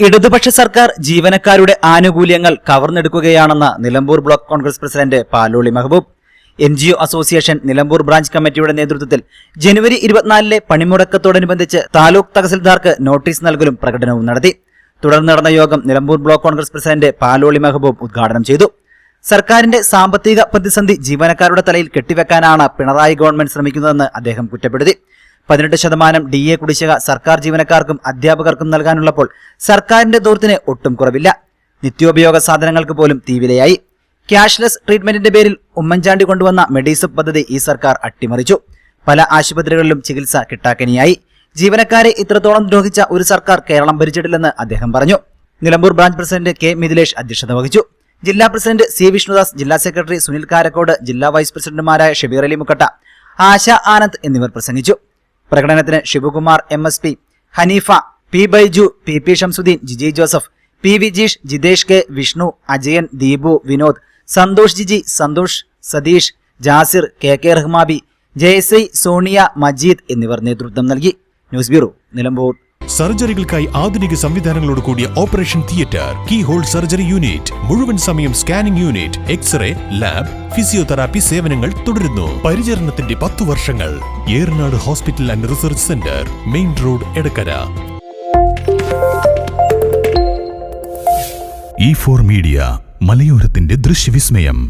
ഇടതുപക്ഷ സർക്കാർ ജീവനക്കാരുടെ ആനുകൂല്യങ്ങൾ കവർന്നെടുക്കുകയാണെന്ന് Nilambur block Congress president Paloli Mehaboob. NGO association Nilambur branch കമ്മിറ്റിയുടെ നേതൃത്വത്തിൽ ജനുവരി 24 പണിമുടക്കത്തോടനുബന്ധിച്ച് താലൂക്ക് തഹസിൽദാർക്ക് നോട്ടീസ് നൽകലും പ്രകടനവും നടത്തി. തുടർന്ന് നടന്ന യോഗം നിലമ്പൂർ ബ്ലോക്ക് കോൺഗ്രസ് പ്രസിഡന്റ് പാലോളി മെഹബൂബ് ഉദ്ഘാടനം ചെയ്തു. സർക്കാരിന്റെ സാമ്പത്തിക പ്രതിസന്ധി ജീവനക്കാരുടെ തലയിൽ കെട്ടിവെക്കാനാണ് പിണറായി ഗവൺമെന്റ് ശ്രമിക്കുന്നതെന്ന് അദ്ദേഹം കുറ്റപ്പെടുത്തി. 18% DA കുടിശ്ശിക സർക്കാർ ജീവനക്കാർക്കും അധ്യാപകർക്കും നൽകാനുള്ളപ്പോൾ സർക്കാരിന്റെ ദൂരത്തിന് ഒട്ടും കുറവില്ല. നിത്യോപയോഗ സാധനങ്ങൾക്ക് പോലും തീവിലയായി. ക്യാഷ്ലെസ് ട്രീറ്റ്മെന്റിന്റെ പേരിൽ ഉമ്മൻചാണ്ടി കൊണ്ടുവന്ന മെഡിസപ്പ് പദ്ധതി ഈ സർക്കാർ അട്ടിമറിച്ചു. പല ആശുപത്രികളിലും ചികിത്സ കിട്ടാക്കനിയായി. ജീവനക്കാരെ ഇത്രത്തോളം ദ്രോഹിച്ച ഒരു സർക്കാർ കേരളം ഭരിച്ചിട്ടില്ലെന്ന് അദ്ദേഹം പറഞ്ഞു. Nilambur branch president K. Mithilesh അധ്യക്ഷത വഹിച്ചു. ജില്ലാ പ്രസിഡന്റ് C. വിഷ്ണുദാസ്, ജില്ലാ സെക്രട്ടറി സുനിൽ കാരക്കോട്, ജില്ലാ വൈസ് പ്രസിഡന്റുമാരായ ഷബീർ അലി മുക്കട്ട, ആശ ആനന്ദ് എന്നിവർ പ്രസംഗിച്ചു. പ്രകടനത്തിന് Shibukumar, MSP, Haneefa, P. Baiju, PP Shamsuddin, Jiji Joseph, P. Vijeesh, Jithesh K, Vishnu, Ajayan, Deepu, Vinod, Santhosh Jiji, Santhosh, Satheesh, Jasir, KK Rahmabi, Jayasai, Sonia, Majeed എന്നിവർ നേതൃത്വം നൽകി. News bureau, Nilambur. സർജറികൾക്കായി ആധുനിക സംവിധാനങ്ങളോട് കൂടിയ operation theatre, key hole surgery unit, മുഴുവൻ സമയം scanning unit, x-ray, lab, physiotherapy സേവനങ്ങൾ തുടരുന്നു. പരിചരണത്തിന്റെ 10 വർഷങ്ങൾ. Eranad hospital and research centre, main road, Edakkara. E4 media, മലയോരത്തിന്റെ ദൃശ്യവിസ്മയം.